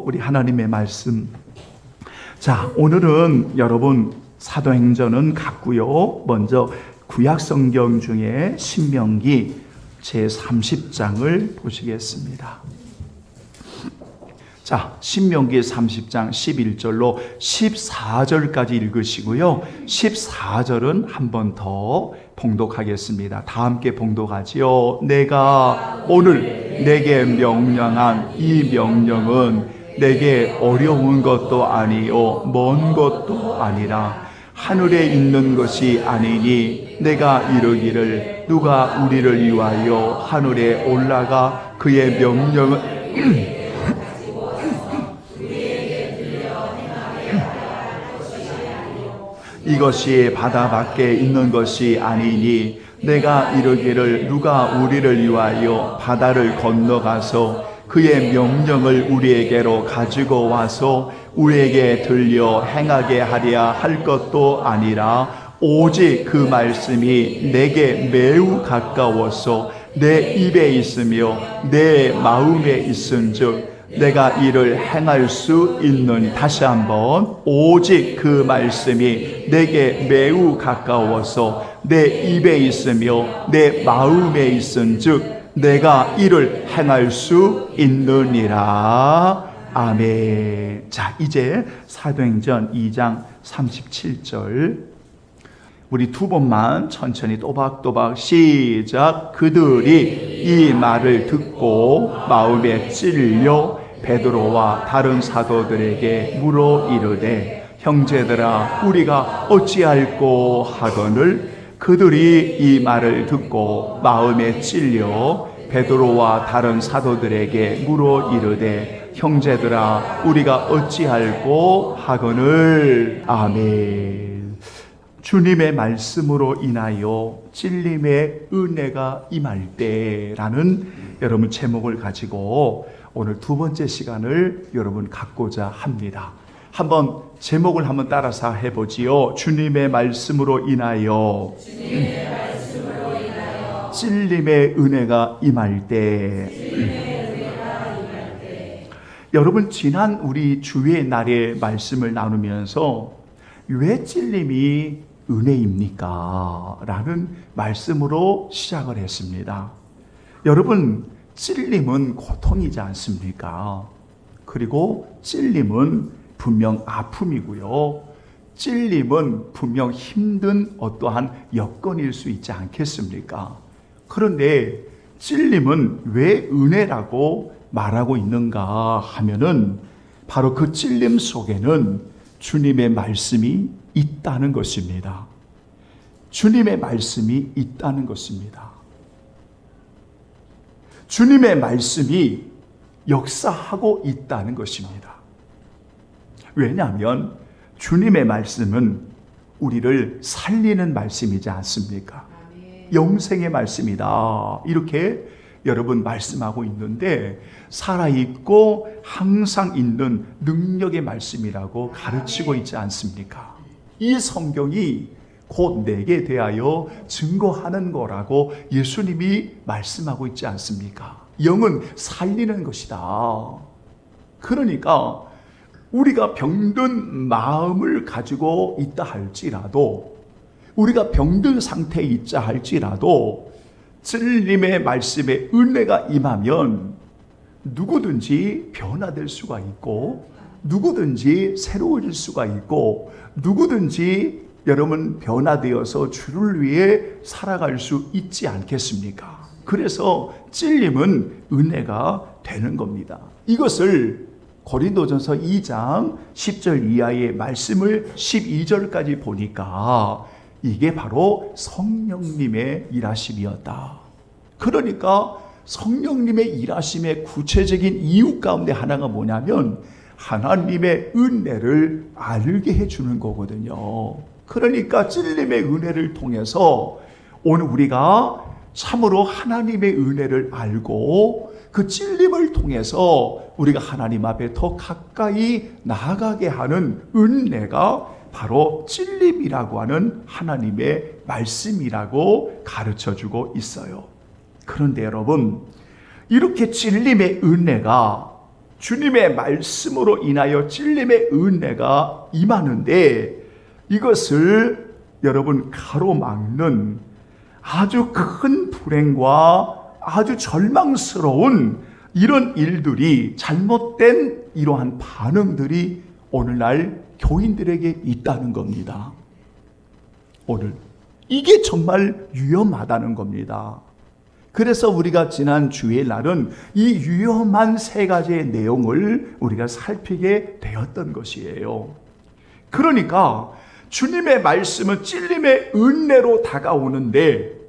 우리 하나님의 말씀. 자, 오늘은 여러분 사도행전은 같고요. 먼저 구약 성경 중에 신명기 제30장을 보시겠습니다. 자, 신명기 30장 11절로 14절까지 읽으시고요. 14절은 한 번 더 봉독하겠습니다. 다 함께 봉독하지요. 내가 오늘 내게 명령한 이 명령은 내게 어려운 것도 아니요 먼 것도 아니라 하늘에 있는 것이 아니니 내가 이르기를 누가 우리를 위하여 하늘에 올라가 그의 명령을 이것이 바다 밖에 있는 것이 아니니 내가 이르기를 누가 우리를 위하여 바다를 건너가서 그의 명령을 우리에게로 가지고 와서 우리에게 들려 행하게 하랴 할 것도 아니라 오직 그 말씀이 내게 매우 가까워서 내 입에 있으며 내 마음에 있은즉 내가 이를 행할 수 있는. 다시 한번, 오직 그 말씀이 내게 매우 가까워서 내 입에 있으며 내 마음에 있은즉 내가 이를 행할 수 있느니라. 아멘. 자, 이제 사도행전 2장 37절 우리 두 번만 천천히 또박또박 시작. 그들이 이 말을 듣고 마음에 찔려 베드로와 다른 사도들에게 물어 이르되 형제들아 우리가 어찌할꼬 하거늘. 그들이 이 말을 듣고 마음에 찔려 베드로와 다른 사도들에게 물어 이르되 형제들아 우리가 어찌할꼬 하거늘. 아멘. 주님의 말씀으로 인하여 찔림의 은혜가 임할 때라는 여러분 제목을 가지고 오늘 두 번째 시간을 여러분 갖고자 합니다. 한번 제목을 한번 따라서 해보지요. 주님의 말씀으로 인하여 찔림의 은혜가 임할 때. 여러분 지난 우리 주의 날의 말씀을 나누면서 왜 찔림이 은혜입니까? 라는 말씀으로 시작을 했습니다. 여러분 찔림은 고통이지 않습니까? 그리고 찔림은 분명 아픔이고요. 찔림은 분명 힘든 어떠한 여건일 수 있지 않겠습니까? 그런데 찔림은 왜 은혜라고 말하고 있는가 하면은 바로 그 찔림 속에는 주님의 말씀이 있다는 것입니다. 주님의 말씀이 있다는 것입니다. 주님의 말씀이 역사하고 있다는 것입니다. 왜냐하면 주님의 말씀은 우리를 살리는 말씀이지 않습니까? 영생의 말씀이다. 이렇게 여러분 말씀하고 있는데 살아있고 항상 있는 능력의 말씀이라고 가르치고 있지 않습니까? 이 성경이 곧 내게 대하여 증거하는 거라고 예수님이 말씀하고 있지 않습니까? 영은 살리는 것이다. 그러니까 우리가 병든 마음을 가지고 있다 할지라도 우리가 병든 상태에 있자 할지라도 찔림의 말씀에 은혜가 임하면 누구든지 변화될 수가 있고 누구든지 새로워질 수가 있고 누구든지 여러분 변화되어서 주를 위해 살아갈 수 있지 않겠습니까? 그래서 찔림은 은혜가 되는 겁니다. 이것을 고린도전서 2장 10절 이하의 말씀을 12절까지 보니까 이게 바로 성령님의 일하심이었다. 그러니까 성령님의 일하심의 구체적인 이유 가운데 하나가 뭐냐면 하나님의 은혜를 알게 해주는 거거든요. 그러니까 찔림의 은혜를 통해서 오늘 우리가 참으로 하나님의 은혜를 알고 그 찔림을 통해서 우리가 하나님 앞에 더 가까이 나아가게 하는 은혜가 바로 찔림이라고 하는 하나님의 말씀이라고 가르쳐주고 있어요. 그런데 여러분, 이렇게 찔림의 은혜가 주님의 말씀으로 인하여 찔림의 은혜가 임하는데 이것을 여러분 가로막는 아주 큰 불행과 아주 절망스러운 이런 일들이, 잘못된 이러한 반응들이 오늘날 교인들에게 있다는 겁니다. 오늘 이게 정말 위험하다는 겁니다. 그래서 우리가 지난 주일날은 이 위험한 세 가지의 내용을 우리가 살피게 되었던 것이에요. 그러니까 주님의 말씀은 찔림의 은혜로 다가오는데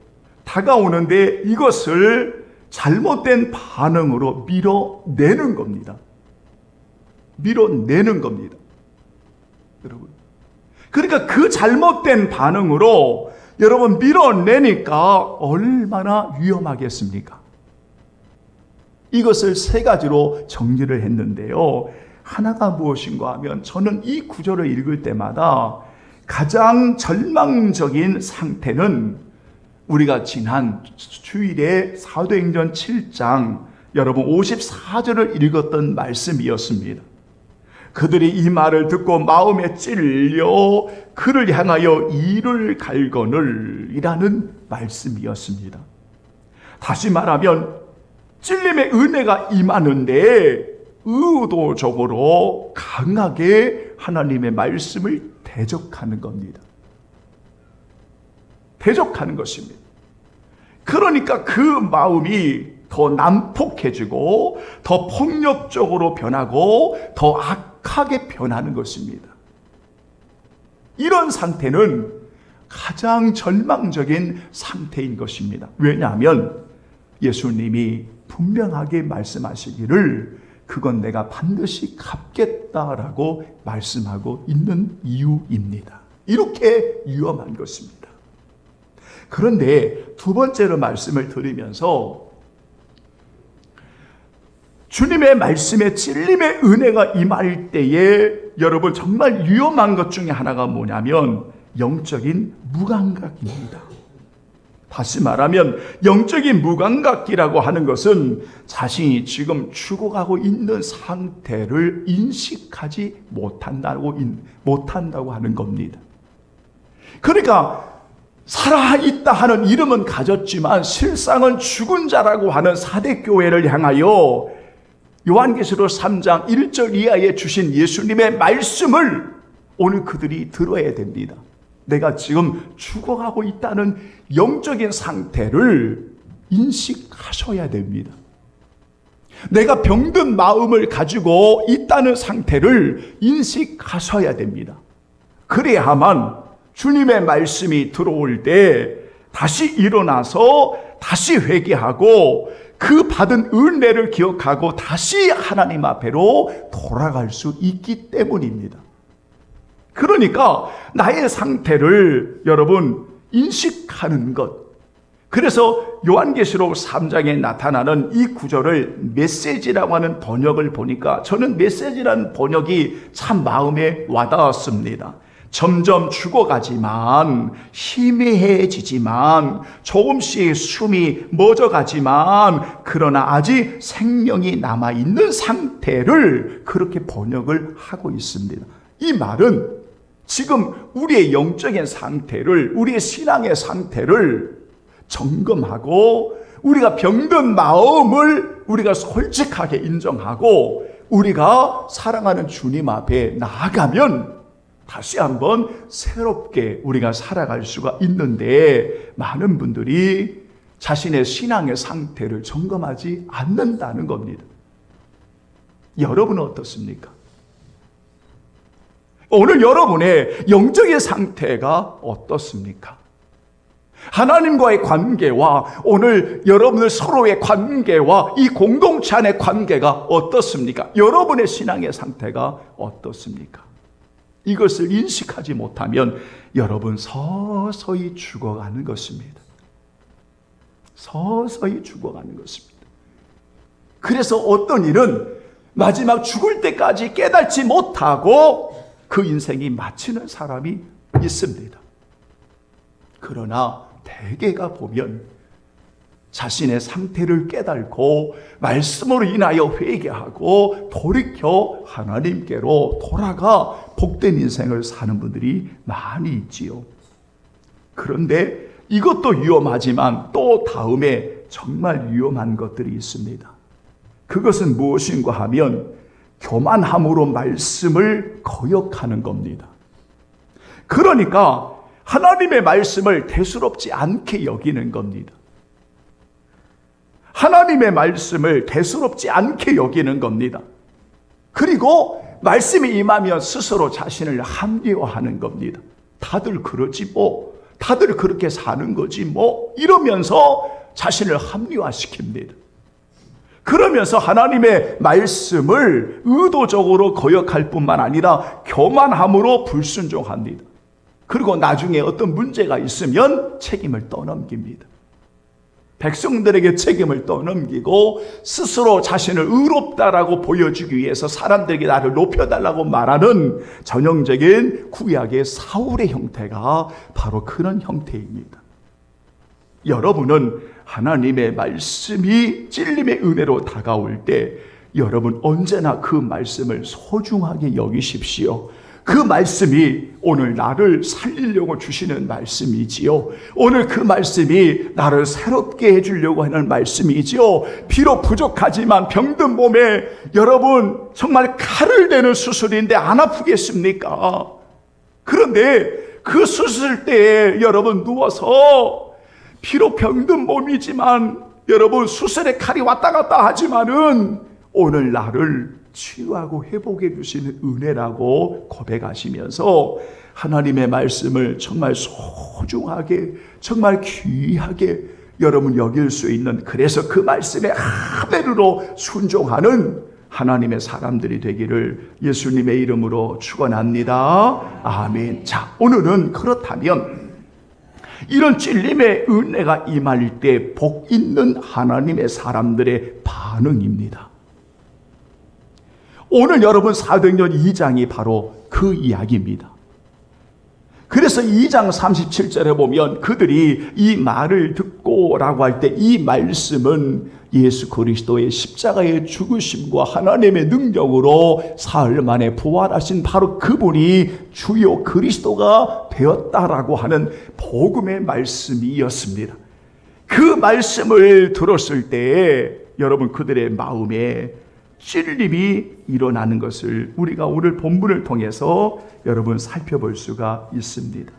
이것을 잘못된 반응으로 밀어내는 겁니다. 밀어내는 겁니다. 여러분. 그러니까 그 잘못된 반응으로 여러분 밀어내니까 얼마나 위험하겠습니까? 이것을 세 가지로 정리를 했는데요. 하나가 무엇인가 하면 저는 이 구절을 읽을 때마다 가장 절망적인 상태는 우리가 지난 주일에 사도행전 7장 여러분 54절을 읽었던 말씀이었습니다. 그들이 이 말을 듣고 마음에 찔려 그를 향하여 이를 갈거늘 이라는 말씀이었습니다. 다시 말하면 찔림의 은혜가 임하는데 의도적으로 강하게 하나님의 말씀을 대적하는 겁니다. 대적하는 것입니다. 그러니까 그 마음이 더 난폭해지고 더 폭력적으로 변하고 더 악하게 변하는 것입니다. 이런 상태는 가장 절망적인 상태인 것입니다. 왜냐하면 예수님이 분명하게 말씀하시기를 그건 내가 반드시 갚겠다라고 말씀하고 있는 이유입니다. 이렇게 위험한 것입니다. 그런데 두 번째로 말씀을 드리면서 주님의 말씀에 찔림의 은혜가 임할 때에 여러분 정말 위험한 것 중에 하나가 뭐냐면 영적인 무감각입니다. 다시 말하면 영적인 무감각이라고 하는 것은 자신이 지금 죽어가고 있는 상태를 인식하지 못한다고 하는 겁니다. 그러니까 살아있다 하는 이름은 가졌지만 실상은 죽은 자라고 하는 사대교회를 향하여 요한계시록 3장 1절 이하에 주신 예수님의 말씀을 오늘 그들이 들어야 됩니다. 내가 지금 죽어가고 있다는 영적인 상태를 인식하셔야 됩니다. 내가 병든 마음을 가지고 있다는 상태를 인식하셔야 됩니다. 그래야만 주님의 말씀이 들어올 때 다시 일어나서 다시 회개하고 그 받은 은혜를 기억하고 다시 하나님 앞으로 돌아갈 수 있기 때문입니다. 그러니까 나의 상태를 여러분 인식하는 것. 그래서 요한계시록 3장에 나타나는 이 구절을 메시지라고 하는 번역을 보니까 저는 메시지라는 번역이 참 마음에 와닿았습니다. 점점 죽어가지만 희미해지지만 조금씩 숨이 멎어가지만 그러나 아직 생명이 남아있는 상태를 그렇게 번역을 하고 있습니다. 이 말은 지금 우리의 영적인 상태를, 우리의 신앙의 상태를 점검하고 우리가 병든 마음을 우리가 솔직하게 인정하고 우리가 사랑하는 주님 앞에 나아가면 다시 한번 새롭게 우리가 살아갈 수가 있는데 많은 분들이 자신의 신앙의 상태를 점검하지 않는다는 겁니다. 여러분은 어떻습니까? 오늘 여러분의 영적인 상태가 어떻습니까? 하나님과의 관계와 오늘 여러분들 서로의 관계와 이 공동체 안의 관계가 어떻습니까? 여러분의 신앙의 상태가 어떻습니까? 이것을 인식하지 못하면 여러분 서서히 죽어가는 것입니다. 서서히 죽어가는 것입니다. 그래서 어떤 일은 마지막 죽을 때까지 깨닫지 못하고 그 인생이 마치는 사람이 있습니다. 그러나 대개가 보면 자신의 상태를 깨닫고 말씀으로 인하여 회개하고 돌이켜 하나님께로 돌아가 복된 인생을 사는 분들이 많이 있지요. 그런데 이것도 위험하지만 또 다음에 정말 위험한 것들이 있습니다. 그것은 무엇인가 하면 교만함으로 말씀을 거역하는 겁니다. 그러니까 하나님의 말씀을 대수롭지 않게 여기는 겁니다. 하나님의 말씀을 대수롭지 않게 여기는 겁니다. 그리고 말씀이 임하면 스스로 자신을 합리화하는 겁니다. 다들 그러지 뭐, 다들 그렇게 사는 거지 뭐, 이러면서 자신을 합리화시킵니다. 그러면서 하나님의 말씀을 의도적으로 거역할 뿐만 아니라 교만함으로 불순종합니다. 그리고 나중에 어떤 문제가 있으면 책임을 떠넘깁니다. 백성들에게 책임을 떠넘기고 스스로 자신을 의롭다라고 보여주기 위해서 사람들에게 나를 높여달라고 말하는 전형적인 구약의 사울의 형태가 바로 그런 형태입니다. 여러분은 하나님의 말씀이 찔림의 은혜로 다가올 때 여러분 언제나 그 말씀을 소중하게 여기십시오. 그 말씀이 오늘 나를 살리려고 주시는 말씀이지요. 오늘 그 말씀이 나를 새롭게 해주려고 하는 말씀이지요. 비록 부족하지만 병든 몸에 여러분 정말 칼을 대는 수술인데 안 아프겠습니까? 그런데 그 수술 때에 여러분 누워서 비록 병든 몸이지만 여러분 수술의 칼이 왔다 갔다 하지만은 오늘 나를 치유하고 회복해 주시는 은혜라고 고백하시면서 하나님의 말씀을 정말 소중하게 정말 귀하게 여러분 여길 수 있는, 그래서 그 말씀에 하베르로 순종하는 하나님의 사람들이 되기를 예수님의 이름으로 축원합니다. 아멘. 자, 오늘은 그렇다면 이런 찔림의 은혜가 임할 때 복 있는 하나님의 사람들의 반응입니다. 오늘 여러분 사도행전 2장이 바로 그 이야기입니다. 그래서 2장 37절에 보면 그들이 이 말을 듣고 라고 할 때 이 말씀은 예수 그리스도의 십자가의 죽으심과 하나님의 능력으로 사흘 만에 부활하신 바로 그분이 주요 그리스도가 되었다라고 하는 복음의 말씀이었습니다. 그 말씀을 들었을 때에 여러분 그들의 마음에 찔림이 일어나는 것을 우리가 오늘 본문을 통해서 여러분 살펴볼 수가 있습니다.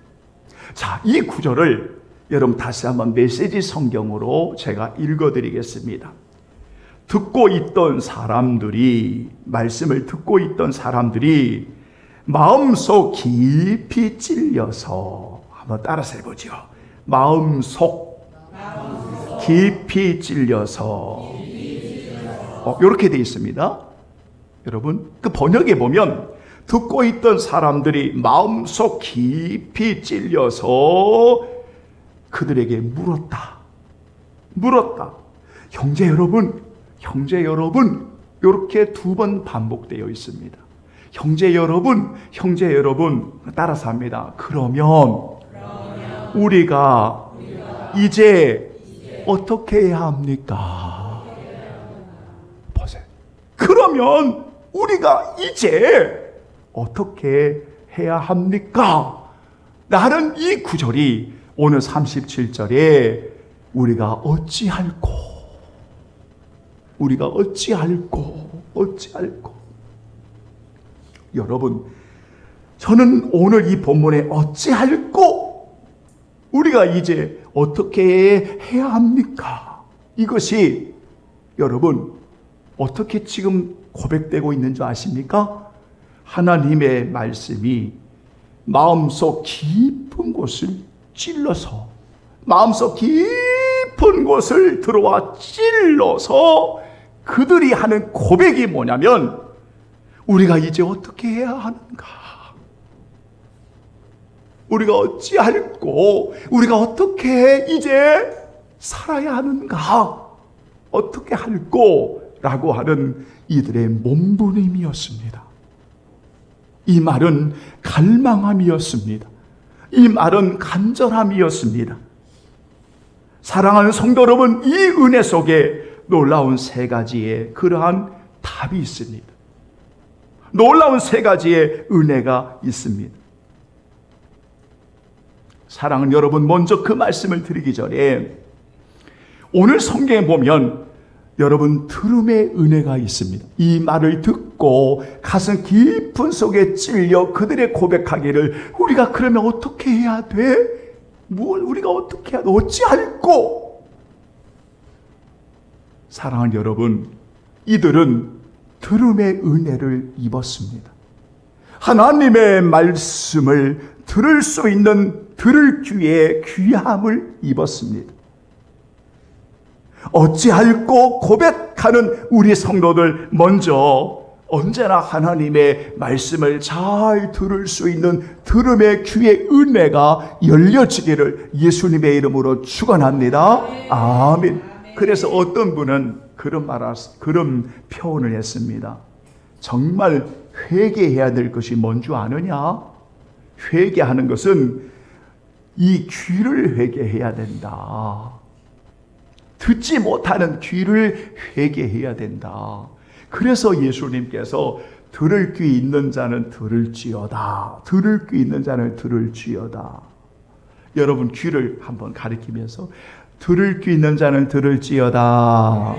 자, 이 구절을 여러분 다시 한번 메시지 성경으로 제가 읽어드리겠습니다. 듣고 있던 사람들이, 말씀을 듣고 있던 사람들이 마음속 깊이 찔려서, 한번 따라서 해보죠. 마음속 깊이 찔려서. 이렇게 되어 있습니다. 여러분, 그 번역에 보면 듣고 있던 사람들이 마음속 깊이 찔려서 그들에게 물었다. 형제 여러분, 이렇게 두 번 반복되어 있습니다. 형제 여러분, 따라서 합니다. 그러면 우리가 이제 어떻게 해야 합니까? 그러면 우리가 이제 어떻게 해야 합니까? 라는 이 구절이 오늘 37절에 우리가 어찌할꼬 여러분, 저는 오늘 이 본문에 어찌할꼬, 우리가 이제 어떻게 해야 합니까? 이것이 여러분 어떻게 지금 고백되고 있는 줄 아십니까? 하나님의 말씀이 마음속 깊은 곳을 찔러서, 마음속 깊은 곳을 들어와 찔러서 그들이 하는 고백이 뭐냐면 우리가 이제 어떻게 해야 하는가? 우리가 어찌할꼬? 우리가 어떻게 이제 살아야 하는가? 어떻게 할꼬? 라고 하는 이들의 몸부림이었습니다. 이 말은 갈망함이었습니다. 이 말은 간절함이었습니다. 사랑하는 성도 여러분, 이 은혜 속에 놀라운 세 가지의 그러한 답이 있습니다. 놀라운 세 가지의 은혜가 있습니다. 사랑하는 여러분, 먼저 그 말씀을 드리기 전에 오늘 성경에 보면 여러분 들음의 은혜가 있습니다. 이 말을 듣고 가슴 깊은 속에 찔려 그들의 고백하기를 우리가 그러면 어떻게 해야 돼? 우리가 어떻게 해야 돼? 어찌할꼬? 사랑하는 여러분, 이들은 들음의 은혜를 입었습니다. 하나님의 말씀을 들을 수 있는 들을 귀에 귀함을 입었습니다. 어찌할꼬 고백하는 우리 성도들, 먼저 언제나 하나님의 말씀을 잘 들을 수 있는 들음의 귀의 은혜가 열려지기를 예수님의 이름으로 축원합니다. 아멘. 그래서 어떤 분은 그런 표현을 했습니다. 정말 회개해야 될 것이 뭔 줄 아느냐? 회개하는 것은 이 귀를 회개해야 된다. 듣지 못하는 귀를 회개해야 된다. 그래서 예수님께서 들을 귀 있는 자는 들을지어다. 들을 귀 있는 자는 들을지어다. 여러분 귀를 한번 가리키면서 들을 귀 있는 자는 들을지어다.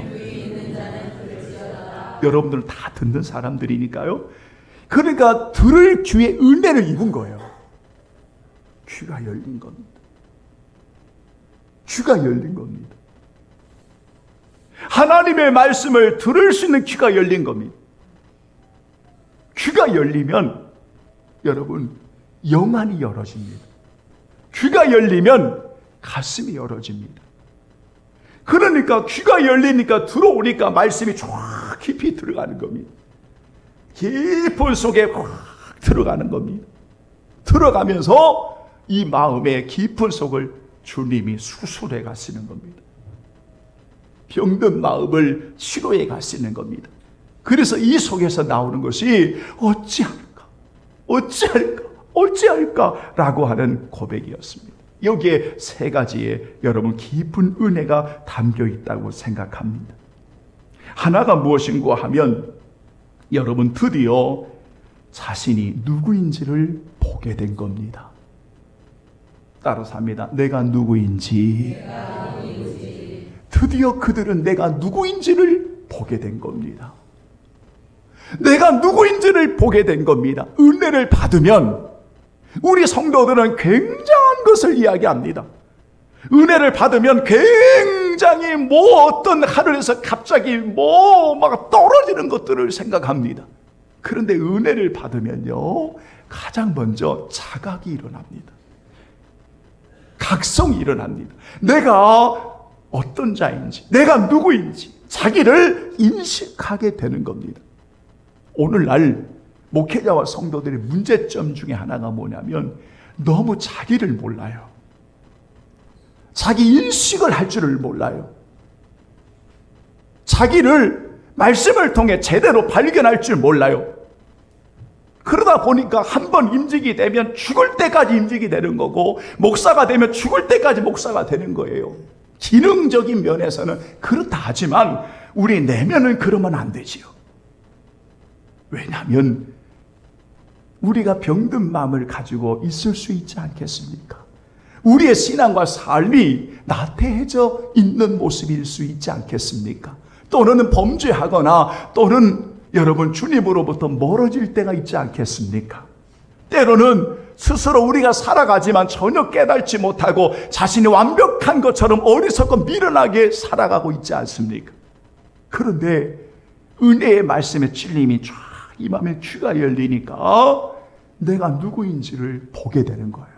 여러분들은 다 듣는 사람들이니까요. 그러니까 들을 귀의 은혜를 입은 거예요. 귀가 열린 겁니다. 귀가 열린 겁니다. 하나님의 말씀을 들을 수 있는 귀가 열린 겁니다. 귀가 열리면 여러분 영안이 열어집니다. 귀가 열리면 가슴이 열어집니다. 그러니까 귀가 열리니까 들어오니까 말씀이 쫙 깊이 들어가는 겁니다. 깊은 속에 확 들어가는 겁니다. 들어가면서 이 마음의 깊은 속을 주님이 수술해 가시는 겁니다. 병든 마음을 치료해 가시는 겁니다. 그래서 이 속에서 나오는 것이 어찌할까 라고 하는 고백이었습니다. 여기에 세 가지의 여러분 깊은 은혜가 담겨 있다고 생각합니다. 하나가 무엇인가 하면 여러분 드디어 자신이 누구인지를 보게 된 겁니다. 따라서 합니다. 내가 누구인지. 드디어 그들은 내가 누구인지를 보게 된 겁니다. 내가 누구인지를 보게 된 겁니다. 은혜를 받으면 우리 성도들은 굉장한 것을 이야기합니다. 은혜를 받으면 굉장히 어떤 하늘에서 갑자기 막 떨어지는 것들을 생각합니다. 그런데 은혜를 받으면요, 가장 먼저 자각이 일어납니다. 각성이 일어납니다. 내가 어떤 자인지, 내가 누구인지 자기를 인식하게 되는 겁니다. 오늘날 목회자와 성도들의 문제점 중에 하나가 뭐냐면 너무 자기를 몰라요. 자기 인식을 할 줄을 몰라요. 자기를 말씀을 통해 제대로 발견할 줄 몰라요. 그러다 보니까 한번 임직이 되면 죽을 때까지 임직이 되는 거고, 목사가 되면 죽을 때까지 목사가 되는 거예요. 기능적인 면에서는 그렇다 하지만 우리 내면은 그러면 안 되지요. 왜냐하면 우리가 병든 마음을 가지고 있을 수 있지 않겠습니까? 우리의 신앙과 삶이 나태해져 있는 모습일 수 있지 않겠습니까? 또는 범죄하거나 또는 여러분 주님으로부터 멀어질 때가 있지 않겠습니까? 때로는 스스로 우리가 살아가지만 전혀 깨닫지 못하고 자신이 완벽한 것처럼 어리석고 미련하게 살아가고 있지 않습니까? 그런데 은혜의 말씀의 찔림이 쫙 임하면 귀가 열리니까 내가 누구인지를 보게 되는 거예요.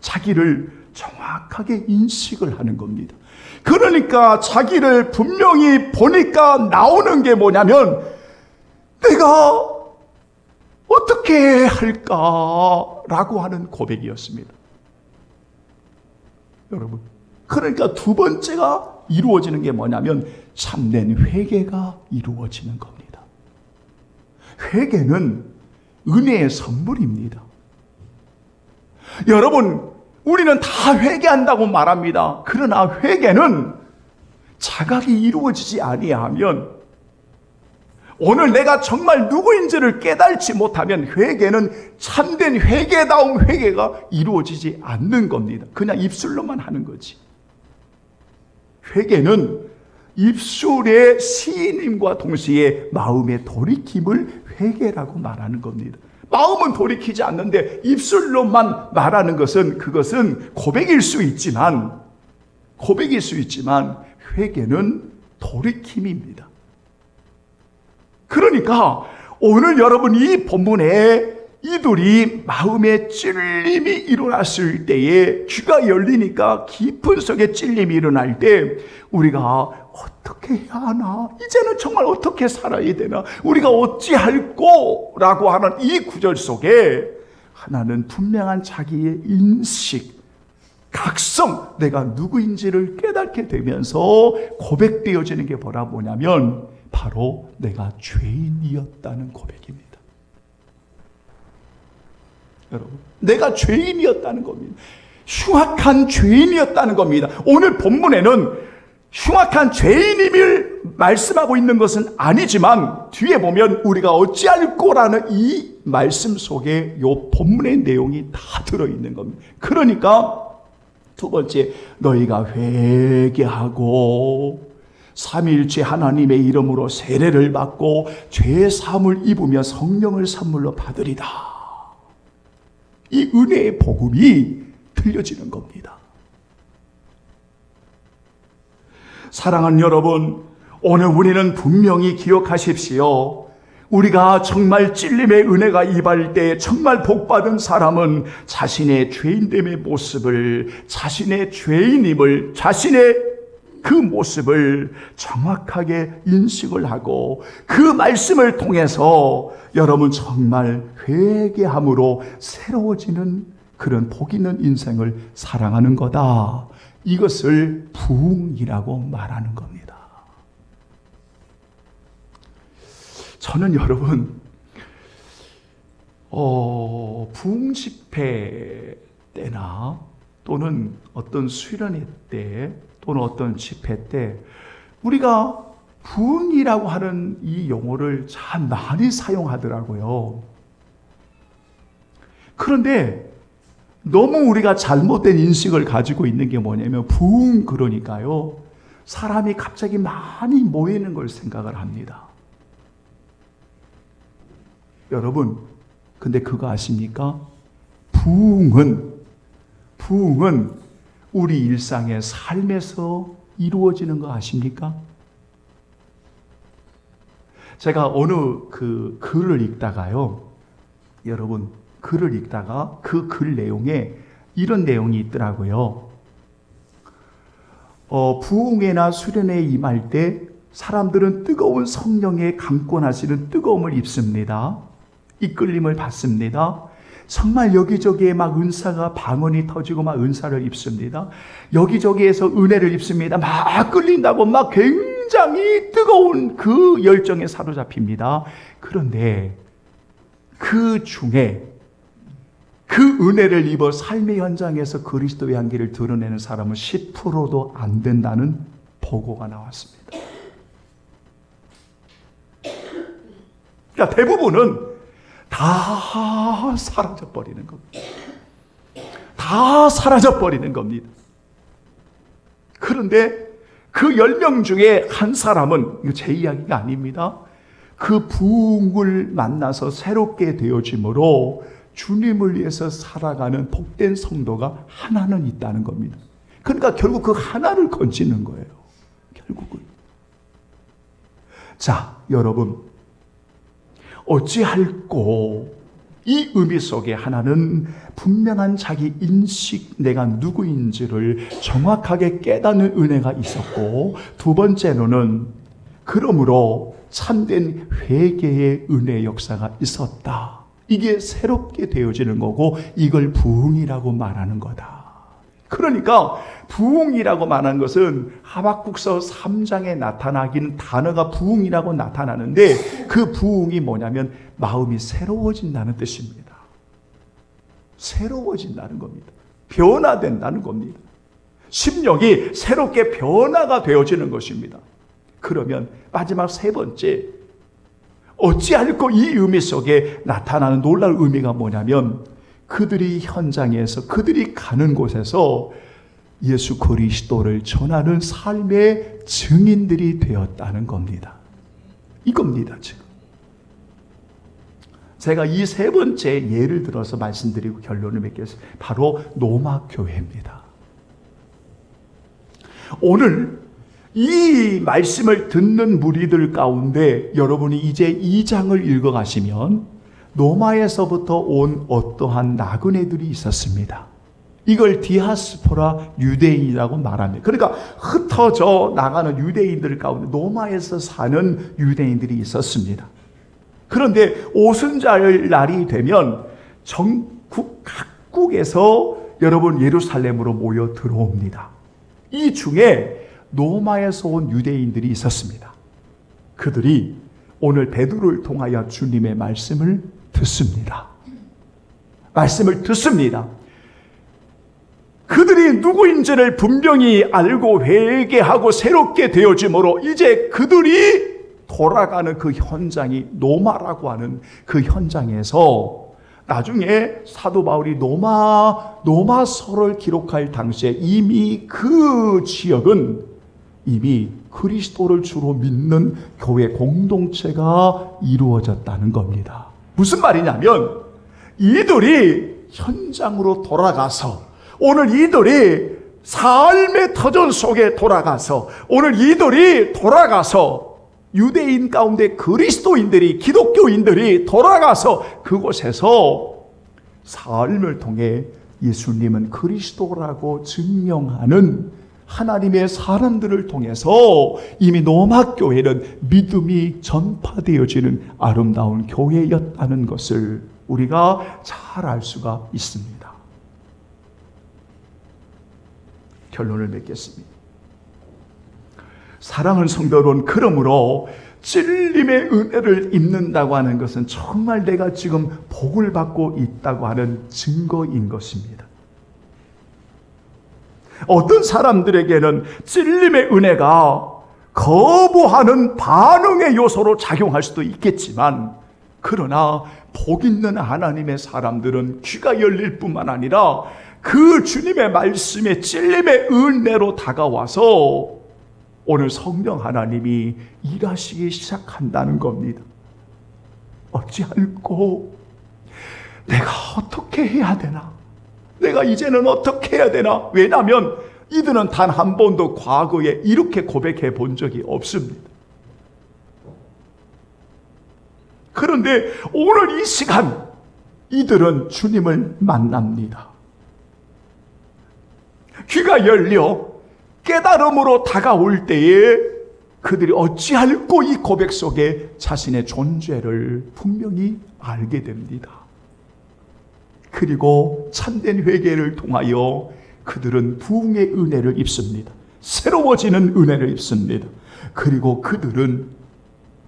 자기를 정확하게 인식을 하는 겁니다. 그러니까 자기를 분명히 보니까 나오는 게 뭐냐면 내가 어떻게 할까라고 하는 고백이었습니다. 여러분, 그러니까 두 번째가 이루어지는 게 뭐냐면 참된 회개가 이루어지는 겁니다. 회개는 은혜의 선물입니다. 여러분, 우리는 다 회개한다고 말합니다. 그러나 회개는 자각이 이루어지지 아니하면, 오늘 내가 정말 누구인지를 깨달지 못하면 회개는 참된 회개다운 회개가 이루어지지 않는 겁니다. 그냥 입술로만 하는 거지. 회개는 입술의 시인임과 동시에 마음의 돌이킴을 회개라고 말하는 겁니다. 마음은 돌이키지 않는데 입술로만 말하는 그것은 고백일 수 있지만 회개는 돌이킴입니다. 그러니까 오늘 여러분 이 본문에 이들이 마음의 찔림이 일어났을 때에, 귀가 열리니까 깊은 속에 찔림이 일어날 때 우리가 어떻게 해야 하나, 이제는 정말 어떻게 살아야 되나, 우리가 어찌할꼬 라고 하는 이 구절 속에 하나는 분명한 자기의 인식, 각성, 내가 누구인지를 깨닫게 되면서 고백되어지는 게 뭐냐면 바로 내가 죄인이었다는 고백입니다. 여러분, 내가 죄인이었다는 겁니다. 흉악한 죄인이었다는 겁니다. 오늘 본문에는 흉악한 죄인임을 말씀하고 있는 것은 아니지만 뒤에 보면 우리가 어찌할꼬라는 이 말씀 속에 이 본문의 내용이 다 들어있는 겁니다. 그러니까 두 번째, 너희가 회개하고 삼위일체 하나님의 이름으로 세례를 받고 죄 사함을 입으며 성령을 선물로 받으리다. 이 은혜의 복음이 들려지는 겁니다. 사랑하는 여러분, 오늘 우리는 분명히 기억하십시오. 우리가 정말 찔림의 은혜가 임할 때 정말 복받은 사람은 자신의 죄인됨의 모습을, 자신의 죄인임을, 자신의 그 모습을 정확하게 인식을 하고 그 말씀을 통해서 여러분 정말 회개함으로 새로워지는 그런 복 있는 인생을 살아가는 거다. 이것을 부흥이라고 말하는 겁니다. 저는 여러분 부흥 집회 때나 또는 어떤 수련회 때 또는 어떤 집회 때 우리가 부흥이라고 하는 이 용어를 참 많이 사용하더라고요. 그런데 너무 우리가 잘못된 인식을 가지고 있는 게 뭐냐면 부흥 그러니까요, 사람이 갑자기 많이 모이는 걸 생각을 합니다. 여러분, 근데 그거 아십니까? 부흥은 우리 일상의 삶에서 이루어지는 거 아십니까? 제가 어느 그 글을 읽다가요, 여러분, 글을 읽다가 그 글 내용에 이런 내용이 있더라고요. 부흥회나 수련회에 임할 때 사람들은 뜨거운 성령의 강권하시는 뜨거움을 입습니다. 이끌림을 받습니다. 정말 여기저기에 막 은사가 방언이 터지고 막 은사를 입습니다. 여기저기에서 은혜를 입습니다. 막 끌린다고 막 굉장히 뜨거운 그 열정에 사로잡힙니다. 그런데 그 중에 그 은혜를 입어 삶의 현장에서 그리스도의 향기를 드러내는 사람은 10%도 안 된다는 보고가 나왔습니다. 그러니까 대부분은 다 사라져버리는 겁니다. 다 사라져버리는 겁니다. 그런데 그 10명 중에 한 사람은, 이거 제 이야기가 아닙니다, 그 부흥을 만나서 새롭게 되어짐으로 주님을 위해서 살아가는 복된 성도가 하나는 있다는 겁니다. 그러니까 결국 그 하나를 건지는 거예요. 결국은. 자, 여러분, 어찌할꼬, 이 의미 속에 하나는 분명한 자기 인식, 내가 누구인지를 정확하게 깨닫는 은혜가 있었고, 두 번째로는 그러므로 참된 회개의 은혜 역사가 있었다. 이게 새롭게 되어지는 거고, 이걸 부흥이라고 말하는 거다. 그러니까 부흥이라고 말하는 것은 하박국서 3장에 나타나기는 단어가 부흥이라고 나타나는데, 그 부흥이 뭐냐면 마음이 새로워진다는 뜻입니다. 새로워진다는 겁니다. 변화된다는 겁니다. 심령이 새롭게 변화가 되어지는 것입니다. 그러면 마지막 세 번째, 어찌할꼬 이 의미 속에 나타나는 놀라운 의미가 뭐냐면 그들이 현장에서, 그들이 가는 곳에서 예수 그리스도를 전하는 삶의 증인들이 되었다는 겁니다. 이겁니다, 지금. 제가 이 세 번째 예를 들어서 말씀드리고 결론을 맺겠습니다. 바로 노마교회입니다. 오늘 이 말씀을 듣는 무리들 가운데 여러분이 이제 2장을 읽어가시면 노마에서부터 온 어떠한 나그네들이 있었습니다. 이걸 디아스포라 유대인이라고 말합니다. 그러니까 흩어져 나가는 유대인들 가운데 노마에서 사는 유대인들이 있었습니다. 그런데 오순절 날이 되면 전국 각국에서 여러분 예루살렘으로 모여 들어옵니다. 이 중에 노마에서 온 유대인들이 있었습니다. 그들이 오늘 베드로를 통하여 주님의 말씀을 듣습니다. 말씀을 듣습니다. 그들이 누구인지를 분명히 알고 회개하고 새롭게 되어짐으로 이제 그들이 돌아가는 그 현장이 노마라고 하는 그 현장에서 나중에 사도 바울이 노마서를 기록할 당시에 이미 그 지역은 이미 그리스도를 주로 믿는 교회 공동체가 이루어졌다는 겁니다. 무슨 말이냐면 이들이 현장으로 돌아가서 오늘 이들이 삶의 터전 속에 돌아가서 오늘 이들이 돌아가서 유대인 가운데 그리스도인들이 기독교인들이 돌아가서 그곳에서 삶을 통해 예수님은 그리스도라고 증명하는 하나님의 사람들을 통해서 이미 노마교회는 믿음이 전파되어지는 아름다운 교회였다는 것을 우리가 잘 알 수가 있습니다. 결론을 맺겠습니다. 사랑하는 성도 여러분, 그러므로 찔림의 은혜를 입는다고 하는 것은 정말 내가 지금 복을 받고 있다고 하는 증거인 것입니다. 어떤 사람들에게는 찔림의 은혜가 거부하는 반응의 요소로 작용할 수도 있겠지만 그러나 복 있는 하나님의 사람들은 귀가 열릴 뿐만 아니라 그 주님의 말씀에 찔림의 은혜로 다가와서 오늘 성령 하나님이 일하시기 시작한다는 겁니다. 어찌할꼬 내가 어떻게 해야 되나? 내가 이제는 어떻게 해야 되나? 왜냐하면 이들은 단 한 번도 과거에 이렇게 고백해 본 적이 없습니다. 그런데 오늘 이 시간 이들은 주님을 만납니다. 귀가 열려 깨달음으로 다가올 때에 그들이 어찌할꼬 이 고백 속에 자신의 존재를 분명히 알게 됩니다. 그리고 참된 회개를 통하여 그들은 부흥의 은혜를 입습니다. 새로워지는 은혜를 입습니다. 그리고 그들은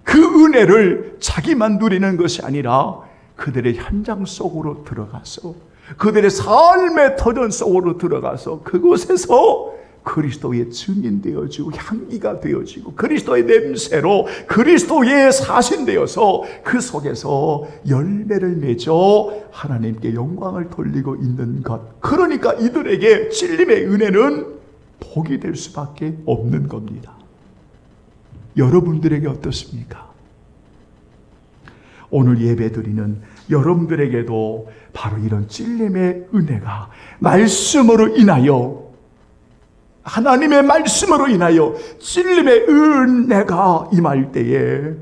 그 은혜를 자기만 누리는 것이 아니라 그들의 현장 속으로 들어가서 그들의 삶의 터전 속으로 들어가서 그곳에서 그리스도의 증인 되어지고 향기가 되어지고 그리스도의 냄새로 그리스도의 사신되어서 그 속에서 열매를 맺어 하나님께 영광을 돌리고 있는 것. 그러니까 이들에게 찔림의 은혜는 복이 될 수밖에 없는 겁니다. 여러분들에게 어떻습니까? 오늘 예배드리는 여러분들에게도 바로 이런 찔림의 은혜가 말씀으로 인하여 하나님의 말씀으로 인하여 찔림의 은혜가 임할 때에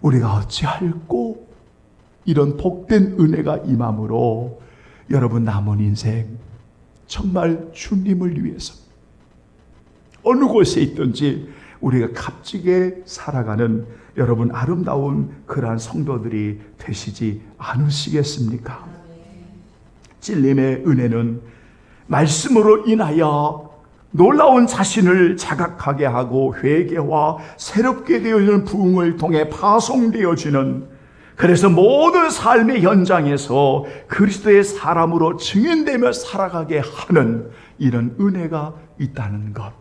우리가 어찌할꼬 이런 복된 은혜가 임함으로 여러분 남은 인생 정말 주님을 위해서 어느 곳에 있든지 우리가 값지게 살아가는 여러분 아름다운 그러한 성도들이 되시지 않으시겠습니까? 찔림의 은혜는 말씀으로 인하여 놀라운 자신을 자각하게 하고 회개와 새롭게 되어지는 부흥을 통해 파송되어지는 그래서 모든 삶의 현장에서 그리스도의 사람으로 증인되며 살아가게 하는 이런 은혜가 있다는 것,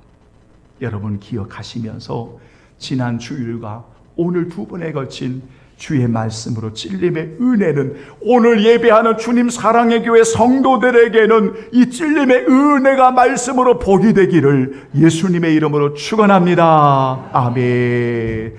여러분 기억하시면서 지난 주일과 오늘 두 번에 걸친 주의 말씀으로 찔림의 은혜는, 오늘 예배하는 주님 사랑의 교회 성도들에게는 이 찔림의 은혜가 말씀으로 복이 되기를 예수님의 이름으로 축원합니다. 아멘.